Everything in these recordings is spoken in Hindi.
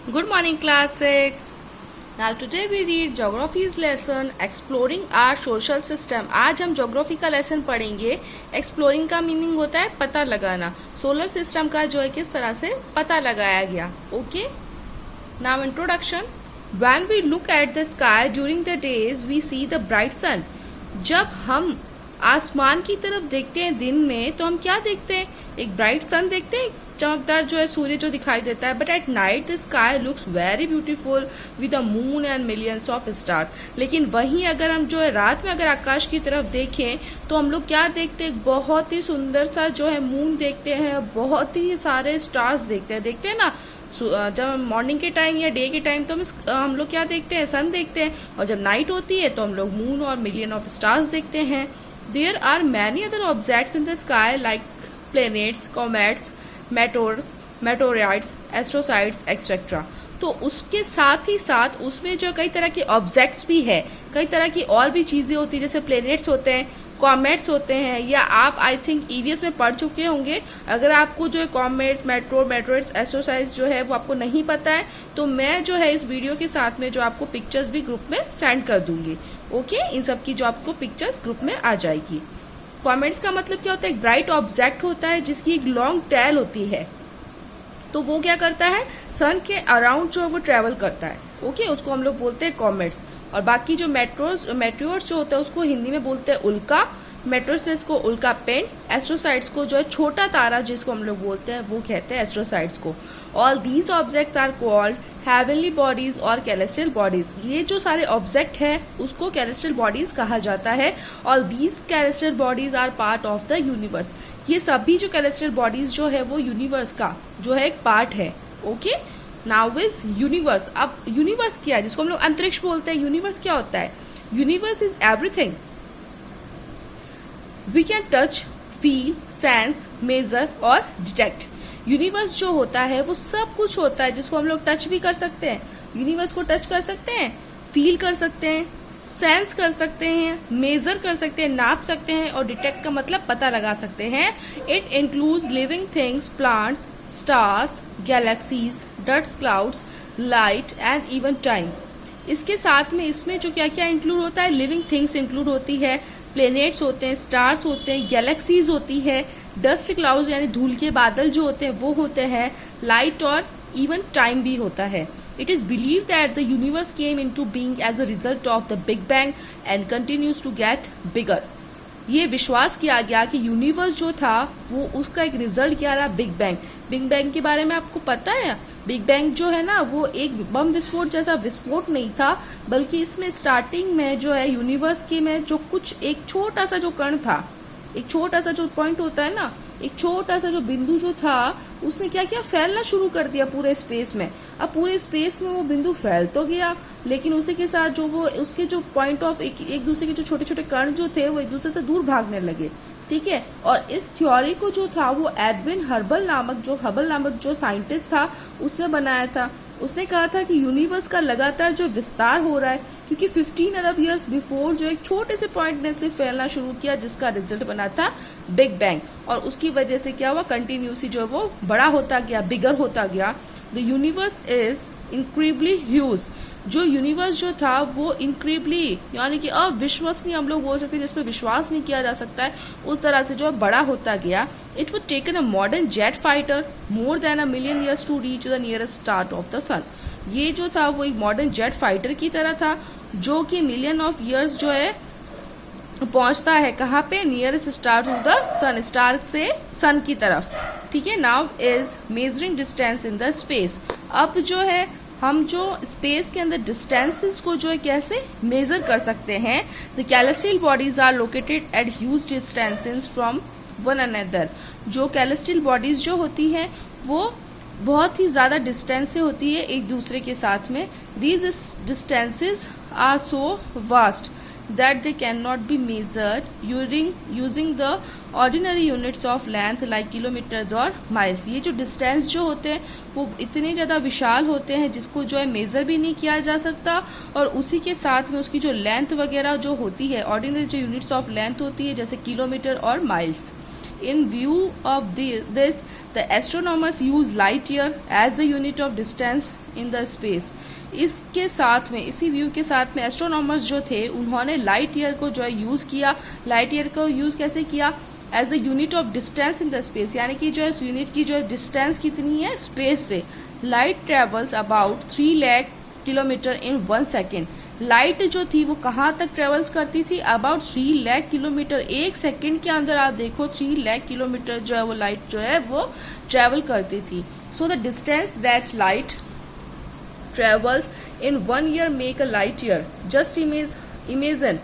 Good morning, class 6. Now today we read Geography's lesson Exploring our Social System. आज हम Geography का lesson पढ़ेंगे. Exploring का meaning होता है पता लगाना. Solar system का जो है किस तरह से पता लगाया गया. Okay? Now introduction. When we look at the sky during the days, we see the bright sun. जब हम आसमान की तरफ देखते हैं दिन में तो हम क्या देखते हैं? एक ब्राइट सन देखते हैं, चमकदार जो है सूर्य जो दिखाई देता है. But at night the sky looks very beautiful with the moon and millions of stars. लेकिन वहीं अगर हम जो है रात में अगर आकाश की तरफ देखें तो हम लोग क्या देखते हैं? बहुत ही सुंदर सा जो है मून देखते हैं, बहुत ही सारे स्टार्स देखते हैं ना. जब मॉर्निंग के टाइम या डे के टाइम तो हम लोग क्या देखते हैं? सन देखते हैं. और जब नाइट होती है तो हम लोग मून और मिलियन ऑफ स्टार्स देखते हैं. There are many other objects in the sky like planets, comets, meteoroids, asteroids, etc. तो उसके साथ ही साथ उसमें जो कई तरह के ऑब्जेक्ट्स भी है, कई तरह की और भी चीज़ें होती है, जैसे प्लेनेट्स होते हैं, कॉमेट्स होते हैं, या आप आई थिंक ईवीएस में पढ़ चुके होंगे. अगर आपको जो है कॉमेट्स, मेटोरॉइड्स, एस्ट्रोसाइड्स जो है वो आपको नहीं पता है तो मैं जो है इस वीडियो के साथ में जो आपको पिक्चर्स भी ग्रुप में सेंड कर दूंगी. ओके इन सब की जो आपको पिक्चर्स ग्रुप में आ जाएगी. कॉमेट्स का मतलब क्या होता है? एक ब्राइट ऑब्जेक्ट होता है जिसकी एक लॉन्ग टेल होती है. तो वो क्या करता है? सन के अराउंड जो वो ट्रेवल करता है. ओके उसको हम लोग बोलते हैं कॉमेट्स. और बाकी जो मेट्रोर्स जो होता है उसको हिंदी में बोलते हैं उल्का. मेट्रोसेट्स को उल्का पिंड. एस्ट्रोसाइड्स को जो है छोटा तारा जिसको हम लोग बोलते हैं वो कहते हैं एस्ट्रोसाइड्स को. All these objects are called heavenly bodies और कैलेस्ट्रियल बॉडीज. ये जो सारे ऑब्जेक्ट है उसको कैलेस्ट्रियल बॉडीज कहा जाता है. All these celestial bodies are part of the universe. ये सभी जो कैलेस्ट्रियल बॉडीज जो है वो यूनिवर्स का जो है एक पार्ट है. Okay now is universe. अब यूनिवर्स क्या है? जिसको हम लोग अंतरिक्ष बोलते हैं. यूनिवर्स क्या होता है? Universe is everything we can touch, feel, sense, measure और डिटेक्ट. यूनिवर्स जो होता है वो सब कुछ होता है जिसको हम लोग टच भी कर सकते हैं. यूनिवर्स को टच कर सकते हैं, फील कर सकते हैं, सेंस कर सकते हैं, मेजर कर सकते हैं, नाप सकते हैं, और डिटेक्ट का मतलब पता लगा सकते हैं. It includes living things, plants, stars, galaxies, dust clouds, light and even time. इसके साथ में इसमें जो क्या क्या इंक्लूड होता है? लिविंग थिंग्स इंक्लूड होती है, प्लेनेट्स होते हैं, स्टार्स होते हैं, गैलेक्सीज होती है, डस्ट क्लाउड्स यानी धूल के बादल जो होते हैं वो होते हैं, लाइट और इवन टाइम भी होता है. It is believe that the universe came into being as a result of the big bang and continues to get bigger. ये विश्वास किया गया कि यूनिवर्स जो था वो उसका एक रिजल्ट क्या रहा? Big bang. बिग बैंग के बारे में आपको पता है? बिग बैंग जो है ना वो एक बम विस्फोट जैसा विस्फोट नहीं था, बल्कि इसमें स्टार्टिंग में जो है यूनिवर्स के में जो कुछ एक छोटा सा जो कण था, एक छोटा सा जो पॉइंट होता है ना, एक छोटा सा जो बिंदु जो था उसने क्या किया? फैलना शुरू कर दिया पूरे स्पेस में. अब पूरे स्पेस में वो बिंदु फैल तो गया, लेकिन उसी के साथ जो वो उसके जो पॉइंट ऑफ एक दूसरे के जो छोटे छोटे कण जो थे वो एक दूसरे से दूर भागने लगे. ठीक है. और इस थ्योरी को जो था वो एडविन हबल नामक जो साइंटिस्ट था उसने बनाया था. उसने कहा था कि यूनिवर्स का लगातार जो विस्तार हो रहा है क्योंकि 15 अरब ईयर्स बिफोर जो एक छोटे से पॉइंट ने से फैलना शुरू किया जिसका रिजल्ट बना था बिग बैंग. और उसकी वजह से क्या हुआ? कंटिन्यूसली जो वो बड़ा होता गया, बिगर होता गया. The universe is incredibly huge. जो यूनिवर्स जो था वो इनक्रेडिबली यानी कि अविश्वसनीय हम लोग बोल सकते हैं, जिसपे विश्वास नहीं किया जा सकता है, उस तरह से जो बड़ा होता गया. It would taken a modern jet fighter more than a million years to reach the nearest star of the sun. ये जो था वो एक मॉडर्न जेट फाइटर की तरह था जो कि मिलियन ऑफ ईयर्स जो है पहुंचता है कहाँ पे? Nearest star to the sun. Star से सन की तरफ. ठीक है. Now is measuring distance in the space. अब जो है हम जो स्पेस के अंदर डिस्टेंसेस को जो है कैसे मेजर कर सकते हैं? The celestial bodies are located at huge distances from one another. जो कैलेस्ट्रियल बॉडीज जो होती हैं वो बहुत ही ज़्यादा डिस्टेंस से होती है एक दूसरे के साथ में. These distances are so vast that they cannot be measured using the ordinary units of length like kilometers or miles. ये जो डिस्टेंस जो होते हैं वो इतने ज़्यादा विशाल होते हैं जिसको जो है मेज़र भी नहीं किया जा सकता, और उसी के साथ में उसकी जो लेंथ वगैरह जो होती है, ऑर्डिनरी जो यूनिट्स ऑफ लेंथ होती है जैसे किलोमीटर और miles, In view of this, the astronomers use light year as the unit of distance in the space. इसके साथ में, इसी व्यू के साथ में एस्ट्रोनॉमर्स जो थे उन्होंने लाइट ईयर को जो है यूज किया. लाइट ईयर को यूज कैसे किया? As the unit of distance in the space, यानी कि जो है इस यूनिट की जो है डिस्टेंस कितनी है स्पेस से. Light travels about 3 lakh kilometre in 1 second. Light जो थी वो कहाँ तक ट्रेवल्स करती थी? About 3 lakh kilometre. एक सेकेंड के अंदर आप देखो 3 लाख किलोमीटर जो है वो लाइट जो है वो ट्रेवल करती थी. So the distance that light travels in 1 year make a light year. Just imagine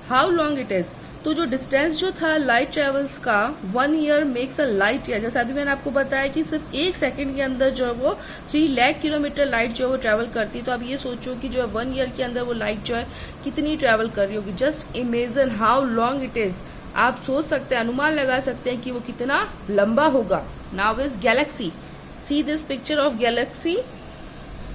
how long it is. तो जो डिस्टेंस जो था लाइट ट्रेवल्स का 1 year makes a light year. जैसे अभी मैंने आपको बताया कि सिर्फ एक सेकंड के अंदर जो है वो 3 लाख किलोमीटर लाइट जो है वो ट्रेवल करती. तो अब ये सोचो कि जो है 1 ईयर के अंदर वो लाइट जो है कितनी ट्रेवल कर रही होगी. Just imagine how long it is. आप सोच सकते हैं, अनुमान लगा सकते हैं कि वो कितना लंबा होगा. Now is galaxy. See this picture of galaxy.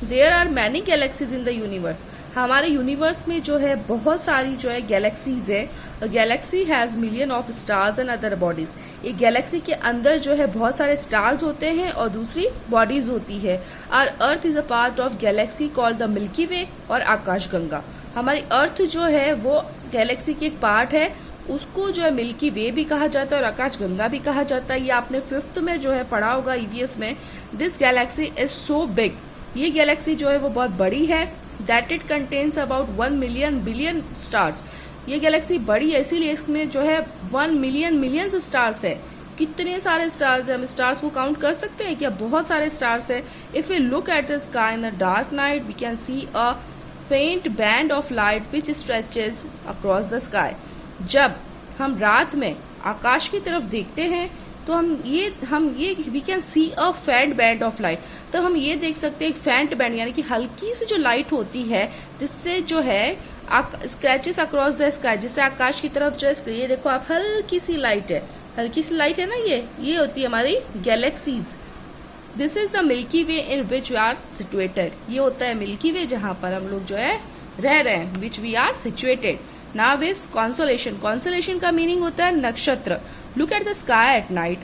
There are many galaxies in the universe. हमारे यूनिवर्स में जो है बहुत सारी जो है गैलेक्सीज है. Galaxy has million of stars and other bodies. एक गैलेक्सी के अंदर जो है बहुत सारे स्टार्स होते हैं और दूसरी बॉडीज होती है. Our earth is a part of galaxy called the Milky Way और आकाशगंगा. हमारी अर्थ जो है वो गैलेक्सी की एक पार्ट है. उसको जो है मिल्की वे भी कहा जाता है और आकाशगंगा भी कहा जाता है. ये आपने 5th में जो है पढ़ा होगा ईवीएस में. This Galaxy is so big. ये गैलेक्सी जो है वो बहुत बड़ी है. That it contains about 1 million billion stars. ये गैलेक्सी बड़ी है इसीलिए इसमें जो है 1 मिलियन मिलियंस स्टार्स है. कितने सारे स्टार्स है, हम स्टार्स को काउंट कर सकते हैं क्या? बहुत सारे स्टार्स है. If we look at the sky in the dark night we can see a faint band of light which stretches across the sky. जब हम रात में आकाश की तरफ देखते हैं तो हम ये we can see a faint band of light. तो हम ये देख सकते हैं एक फेंट बैंड यानी कि हल्की सी जो लाइट होती है जिससे जो है स्क्रैचेस अक्रॉस द स्काई, जिससे आकाश की तरफ जो है ये देखो आप हल्की सी लाइट है, हल्की सी लाइट है ना. ये होती है हमारी galaxies. This is the Milky Way in which we are situated. ये होता है मिल्की वे जहां पर हम लोग जो है रह रहे हैं. Which we are situated. Now is consolation. Consolation का मीनिंग होता है नक्षत्र. Look at the sky at night.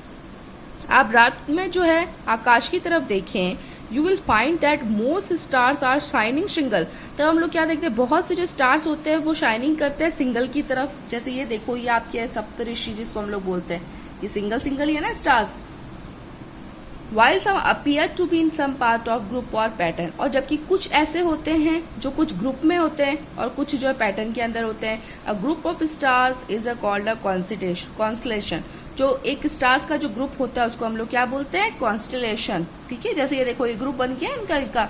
आप रात में जो है आकाश की तरफ देखें, you will find that most stars are shining single. तब हम लोग क्या देखते हैं, बहुत से जो स्टार्स होते हैं वो शाइनिंग करते हैं सिंगल की तरफ. जैसे ये देखो, ये आपके सप्तऋषि जिसको हम लोग बोलते हैं, ये सिंगल सिंगल ही है ना stars. While some appear to be in some part of group और पैटर्न. और जबकि कुछ ऐसे होते हैं जो कुछ ग्रुप में होते हैं और कुछ जो है पैटर्न के अंदर होते हैं. A group of stars is a called a constellation. जो एक स्टार्स का जो ग्रुप होता है उसको हम लोग क्या बोलते हैं? कॉन्स्टलेशन. ठीक है, जैसे ये देखो ये ग्रुप बन गया इनका.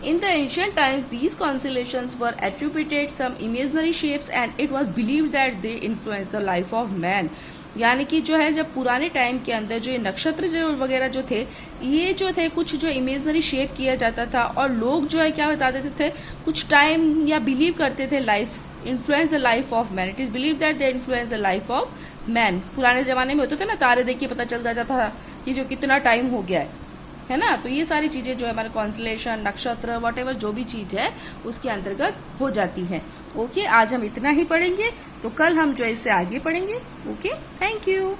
In the ancient times these constellations were attributed some imaginary shapes and it was believed that they influence the life of man. यानी कि जो है जब पुराने टाइम के अंदर जो ये नक्षत्र जो वगैरह जो थे, ये जो थे कुछ जो इमेजिनरी शेप किया जाता था और लोग जो है क्या बता देते थे, कुछ टाइम या बिलीव करते थे life influence the life of man. It is believe that they influence the life of man. पुराने जमाने में होते थे ना, तारे देख के पता चल जाता था कि जो कितना टाइम हो गया है ना. तो ये सारी चीजें जो है हमारे कॉन्स्टलेशन, नक्षत्र, व्हाटएवर जो भी चीज है उसके अंतर्गत हो जाती है. ओके, आज हम इतना ही पढ़ेंगे, तो कल हम जो है इससे आगे पढ़ेंगे. Okay, thank you.